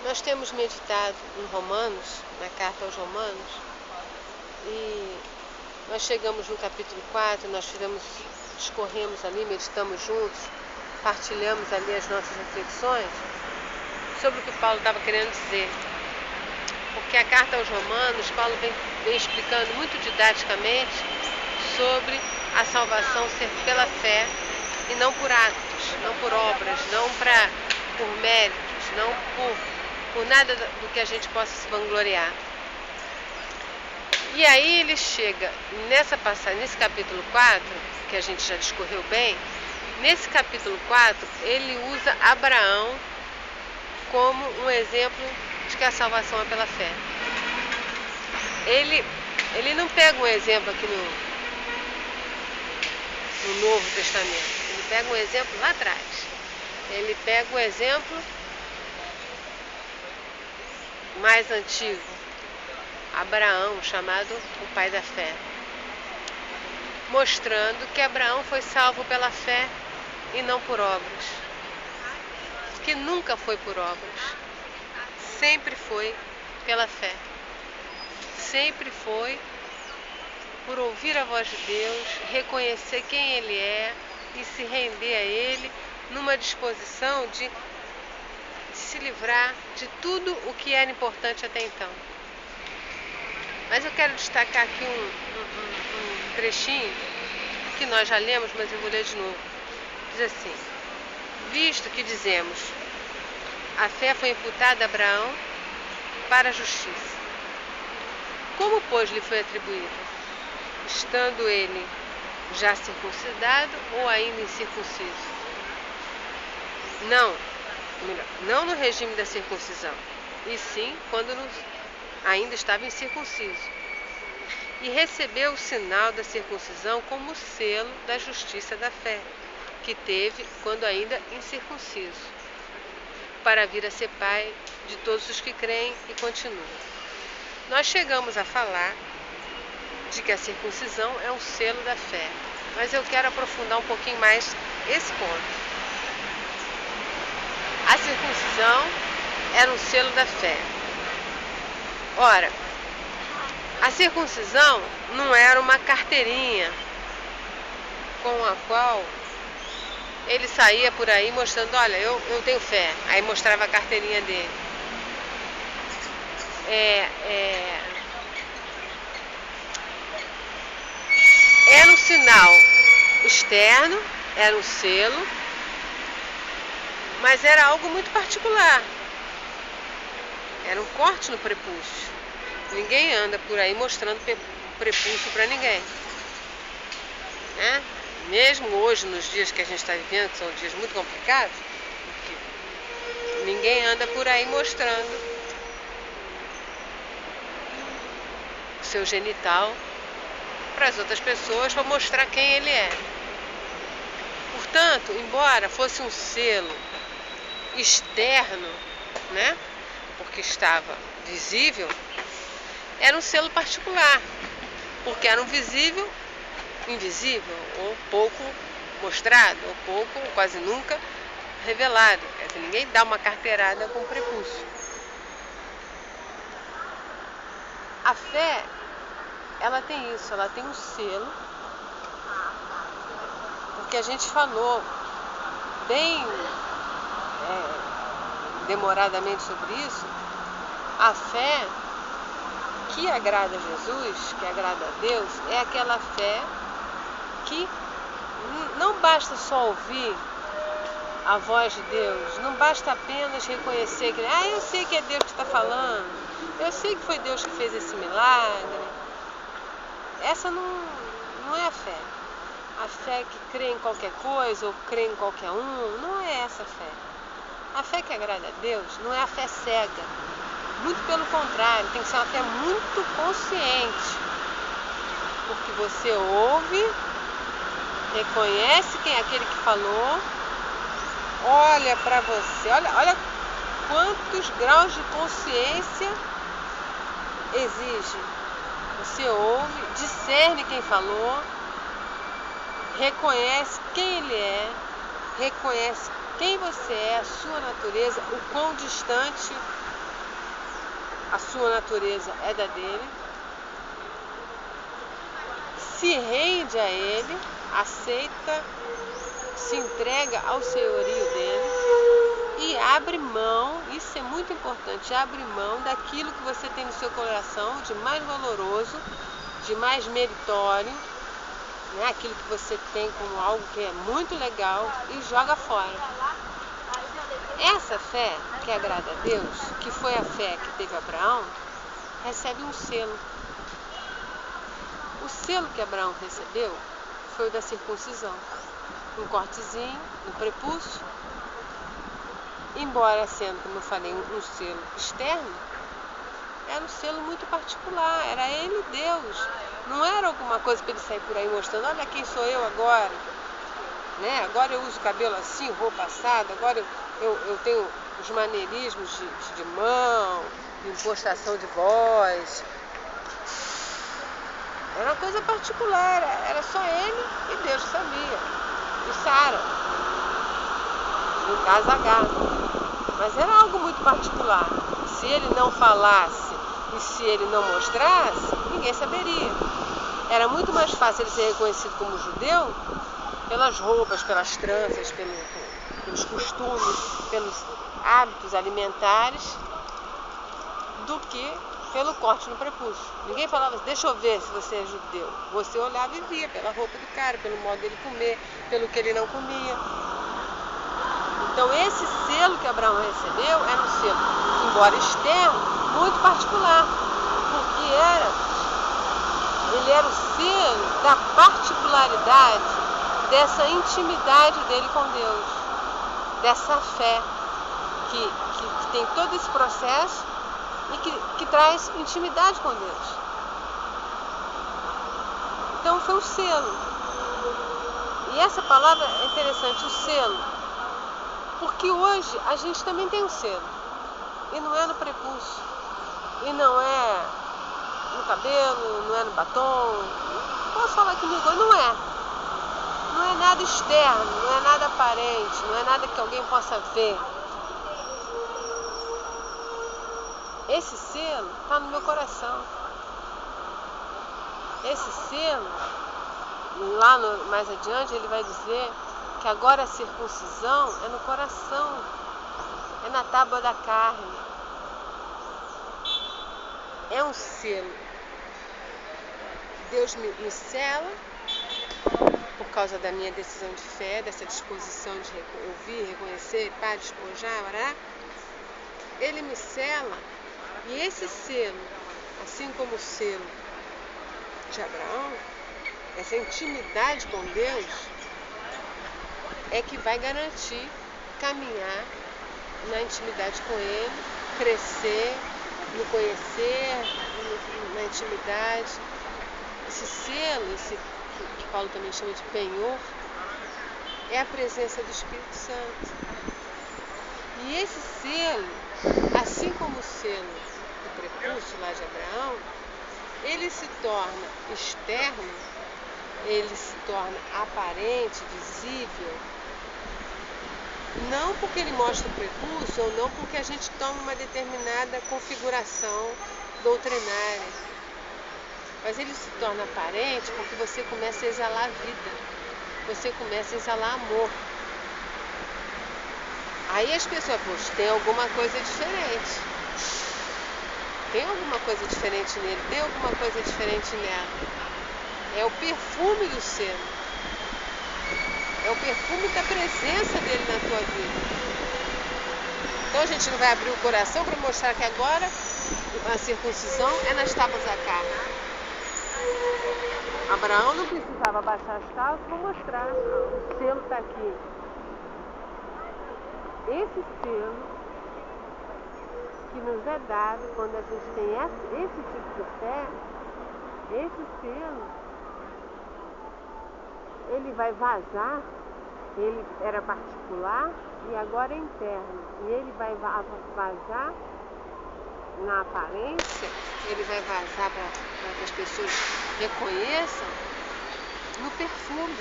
Nós temos meditado em Romanos, na carta aos Romanos, e nós chegamos no capítulo 4, nós discorremos ali, meditamos juntos, partilhamos ali as nossas reflexões sobre o que Paulo estava querendo dizer. Porque a carta aos Romanos, Paulo vem explicando muito didaticamente sobre a salvação ser pela fé e não por atos, não por obras, não por méritos, não por nada do que a gente possa se vangloriar. E aí ele chega nessa passagem, nesse capítulo 4, que a gente já discorreu bem, nesse capítulo 4 ele usa Abraão como um exemplo de que a salvação é pela fé. Ele não pega um exemplo aqui no Novo Testamento, ele pega um exemplo lá atrás. Ele pega um exemplo mais antigo, Abraão, chamado o pai da fé, mostrando que Abraão foi salvo pela fé e não por obras, que nunca foi por obras, sempre foi pela fé, sempre foi por ouvir a voz de Deus, reconhecer quem Ele é e se render a Ele numa disposição de se livrar de tudo o que era importante até então. Mas eu quero destacar aqui um trechinho que nós já lemos, mas eu vou ler de novo. Diz assim: visto que dizemos, a fé foi imputada a Abraão para a justiça. Como, pois, lhe foi atribuída? Estando ele já circuncidado ou ainda incircunciso? Não no regime da circuncisão, e sim quando ainda estava incircunciso. E recebeu o sinal da circuncisão como selo da justiça da fé, que teve quando ainda incircunciso, para vir a ser pai de todos os que creem e continuam. Nós chegamos a falar de que a circuncisão é um selo da fé, mas eu quero aprofundar um pouquinho mais esse ponto. A circuncisão era um selo da fé. Ora, a circuncisão não era uma carteirinha com a qual ele saía por aí mostrando, olha, eu tenho fé. Aí mostrava a carteirinha dele. Era um sinal externo, era um selo, mas era algo muito particular. Era um corte no prepúcio. Ninguém anda por aí mostrando prepúcio para ninguém, né? Mesmo hoje, nos dias que a gente está vivendo, que são dias muito complicados, ninguém anda por aí mostrando o seu genital para as outras pessoas, para mostrar quem ele é. Portanto, embora fosse um selo externo, né, porque estava visível, era um selo particular, porque era um invisível, ou pouco mostrado, ou pouco, quase nunca revelado. Quer dizer, ninguém dá uma carteirada com prepúcio. A fé, ela tem isso, ela tem um selo, porque a gente falou bem demoradamente sobre isso. A fé que agrada a Jesus, que agrada a Deus, é aquela fé que não basta só ouvir a voz de Deus, não basta apenas reconhecer que eu sei que é Deus que está falando, eu sei que foi Deus que fez esse milagre. Essa não é a fé. A fé que crê em qualquer coisa ou crê em qualquer um, não é essa fé. A fé que agrada a Deus não é a fé cega. Muito pelo contrário, tem que ser uma fé muito consciente. Porque você ouve, reconhece quem é aquele que falou, olha para você, olha quantos graus de consciência exige. Você ouve, discerne quem falou, reconhece quem ele é, reconhece quem você é, a sua natureza, o quão distante a sua natureza é da dele, se rende a ele, aceita, se entrega ao senhorio dele e abre mão, isso é muito importante, abre mão daquilo que você tem no seu coração de mais valoroso, de mais meritório, né? Aquilo que você tem como algo que é muito legal e joga fora. Essa fé que agrada a Deus, que foi a fé que teve Abraão, recebe um selo. O selo que Abraão recebeu foi o da circuncisão. Um cortezinho no prepúcio, embora sendo, como eu falei, um selo externo, era um selo muito particular, era ele Deus. Não era alguma coisa para ele sair por aí mostrando, olha quem sou eu agora. Né? Agora eu uso cabelo assim, roupa assada, agora eu tenho os maneirismos de mão, de impostação de voz. Era uma coisa particular, era só ele e Deus sabia. E Sara, no caso Agar. Mas era algo muito particular. Se ele não falasse e se ele não mostrasse, ninguém saberia. Era muito mais fácil ele ser reconhecido como judeu pelas roupas, pelas tranças, pelos costumes, pelos hábitos alimentares, do que pelo corte no prepúcio. Ninguém falava, deixa eu ver se você é judeu. Você olhava e via pela roupa do cara, pelo modo dele comer, pelo que ele não comia. Então esse selo que Abraão recebeu era um selo, embora externo, muito particular, porque ele era o selo da particularidade dessa intimidade dele com Deus, dessa fé que tem todo esse processo e que traz intimidade com Deus. Então foi o selo. E essa palavra é interessante, o selo, porque hoje a gente também tem um selo, e não é no prepúcio, e não é no cabelo, não é no batom, posso falar comigo, não é. Não é nada externo, não é nada aparente, não é nada que alguém possa ver. Esse selo está no meu coração. Esse selo, mais adiante, ele vai dizer que agora a circuncisão é no coração, é na tábua da carne. É um selo. Deus me sela por causa da minha decisão de fé, dessa disposição de ouvir, reconhecer, para despojar, orar. Ele me sela, e esse selo, assim como o selo de Abraão, essa intimidade com Deus, é que vai garantir caminhar na intimidade com Ele, crescer, no conhecer, na intimidade. Esse selo, esse que Paulo também chama de penhor, é a presença do Espírito Santo. E esse selo, assim como o selo do prepúcio lá de Abraão, ele se torna externo, ele se torna aparente, visível, não porque ele mostra o prepúcio ou não porque a gente toma uma determinada configuração doutrinária. Mas ele se torna aparente porque você começa a exalar vida, você começa a exalar amor. Aí as pessoas falam, tem alguma coisa diferente. Tem alguma coisa diferente nele, tem alguma coisa diferente nela. É o perfume do selo. É o perfume da presença dele na tua vida. Então a gente não vai abrir o coração para mostrar que agora a circuncisão é nas tábuas da carne. Abraão não precisava baixar as tábuas para mostrar. O selo está aqui. Esse selo que nos é dado quando a gente tem esse tipo de fé, esse selo, ele vai vazar. Ele era particular e agora é interno. E ele vai vazar na aparência, ele vai vazar para que as pessoas reconheçam no perfume,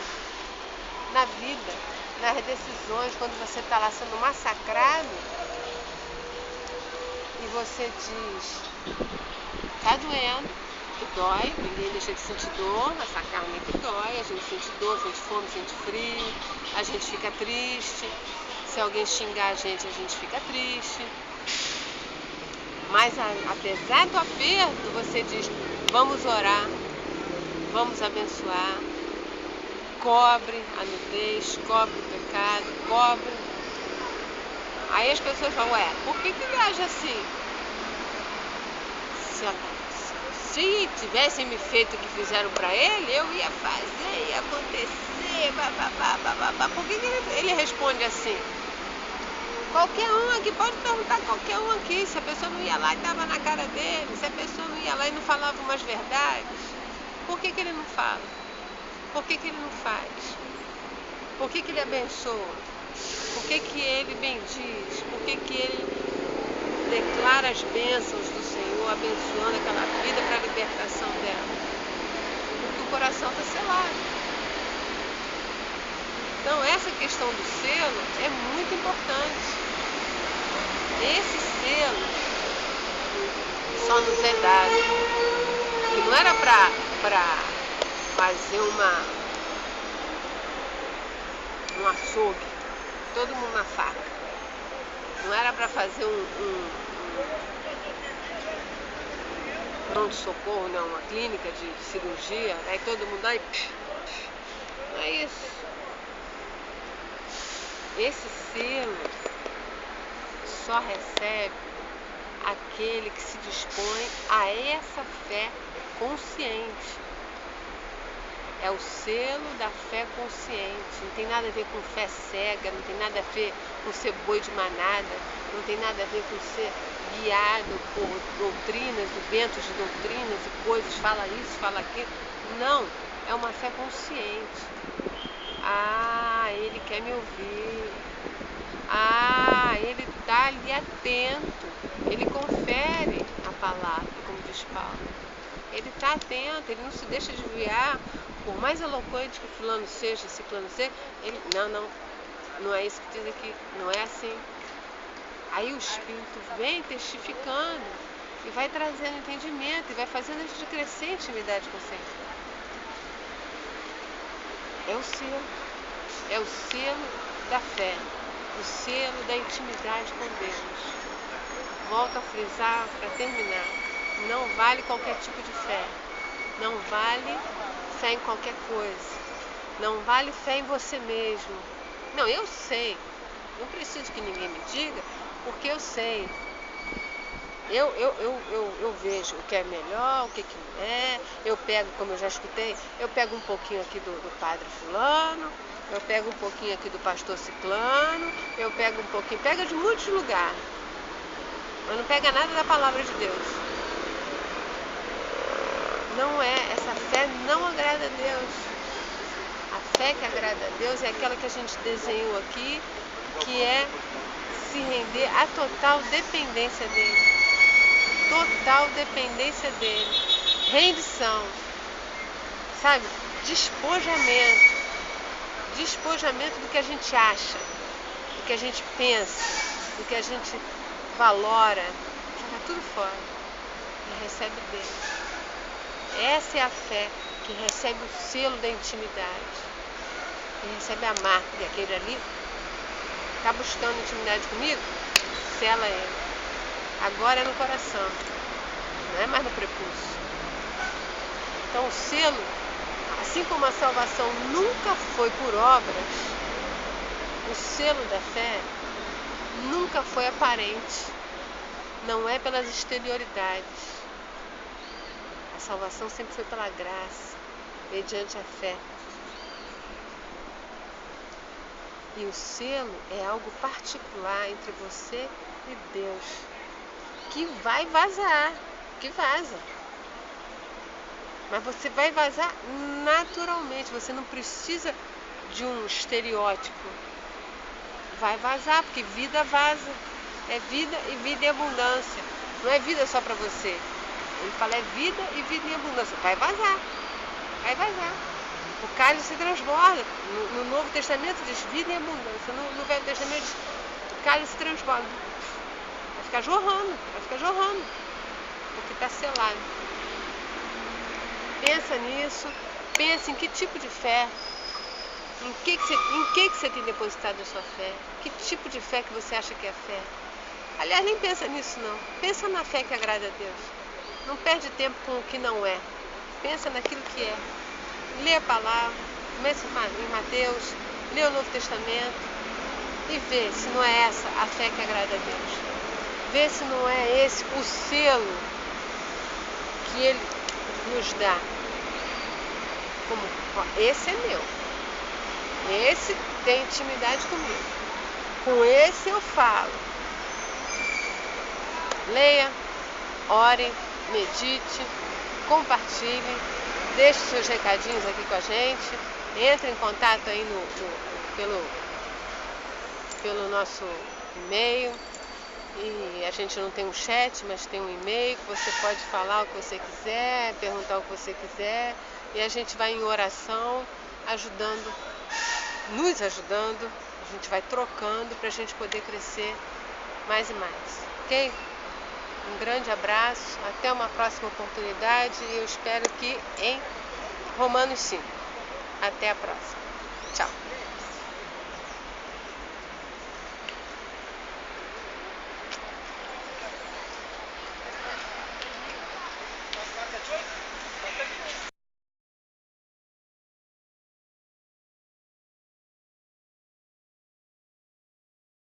na vida, nas decisões, quando você está lá sendo massacrado e você diz, Tá doendo, que dói, ninguém deixa de sentir dor, essa carne que dói, a gente sente dor, sente fome, sente frio, a gente fica triste, se alguém xingar a gente fica triste. Mas apesar do aperto, você diz, vamos orar, vamos abençoar, cobre a nudez, cobre o pecado, cobre. Aí as pessoas falam, ué, por que ele age assim? Se tivessem me feito o que fizeram para ele, eu ia fazer, ia acontecer, bababá. Por que ele responde assim? Qualquer um aqui, pode perguntar qualquer um aqui, se a pessoa não ia lá e estava na cara dele, se a pessoa não ia lá e não falava umas verdades, por que ele não fala? Por que ele não faz? Por que ele abençoa? Por que ele bendiz? Por que ele declara as bênçãos do Senhor, abençoando aquela vida para a libertação dela? Porque o coração está selado. Então essa questão do selo é muito importante. Esse selo só nos é dado. E não era para fazer um açougue, todo mundo na faca. Não era para fazer um pronto-socorro, não, uma clínica de cirurgia, aí todo mundo aí. Não é isso. Esse selo só recebe aquele que se dispõe a essa fé consciente. É o selo da fé consciente. Não tem nada a ver com fé cega, não tem nada a ver com ser boi de manada, não tem nada a ver com ser guiado por doutrinas, ventos de doutrinas e coisas, fala isso, fala aquilo. Não, é uma fé consciente. Ah, ele quer me ouvir. Ah, ele está ali atento. Ele confere a palavra, como diz Paulo. Ele está atento, ele não se deixa desviar. Por mais eloquente que fulano seja, ciclano seja, ele... Não é isso que diz aqui. Não é assim. Aí o Espírito vem testificando e vai trazendo entendimento e vai fazendo a gente crescer em intimidade com o Senhor. É o selo da fé, o selo da intimidade com Deus. Volto a frisar para terminar, não vale qualquer tipo de fé, não vale fé em qualquer coisa, não vale fé em você mesmo. Não, eu sei, não preciso que ninguém me diga, porque eu sei. Eu vejo o que é melhor, o que não é. Eu pego, como eu já escutei, eu pego um pouquinho aqui do padre fulano, eu pego um pouquinho aqui do pastor ciclano, eu pego um pouquinho, pega de muitos lugares, mas não pega nada da palavra de Deus. Não é, essa fé não agrada a Deus. A fé que agrada a Deus é aquela que a gente desenhou aqui, que é se render à total dependência dele. Total dependência dele, rendição, sabe, despojamento do que a gente acha, do que a gente pensa, do que a gente valora, joga tudo fora e recebe dele. Essa é a fé que recebe o selo da intimidade, que recebe a marca, e aquele ali está buscando intimidade comigo, sela ele. Agora é no coração, não é mais no prepúcio. Então o selo, assim como a salvação nunca foi por obras, o selo da fé nunca foi aparente, não é pelas exterioridades. A salvação sempre foi pela graça, mediante a fé. E o selo é algo particular entre você e Deus, que vai vazar, que vaza. Mas você vai vazar naturalmente, você não precisa de um estereótipo. Vai vazar, porque vida vaza. É vida e vida em abundância. Não é vida só para você. Ele fala é vida e vida em abundância. Vai vazar. Vai vazar. O cálice se transborda. No Novo Testamento diz vida em abundância. No Velho Testamento diz o cálice se transborda. Vai ficar jorrando, vai ficar jorrando. porque está selado. Pensa nisso, pensa em que tipo de fé, em que você tem depositado a sua fé, que tipo de fé que você acha que é fé. Aliás, nem pensa nisso não, pensa na fé que agrada a Deus. Não perde tempo com o que não é, pensa naquilo que é. Lê a palavra, começa em Mateus, lê o Novo Testamento e vê se não é essa a fé que agrada a Deus. Vê se não é esse o selo que Ele nos dá. Como, ó, esse é meu, esse tem intimidade comigo, com esse eu falo. Leia, ore, medite, compartilhe, deixe seus recadinhos aqui com a gente, entre em contato aí pelo nosso e-mail. E a gente não tem um chat, mas tem um e-mail que você pode falar o que você quiser, perguntar o que você quiser, e a gente vai em oração, nos ajudando, a gente vai trocando para a gente poder crescer mais e mais, ok? Um grande abraço, até uma próxima oportunidade e eu espero que em Romanos 5. Até a próxima. Tchau.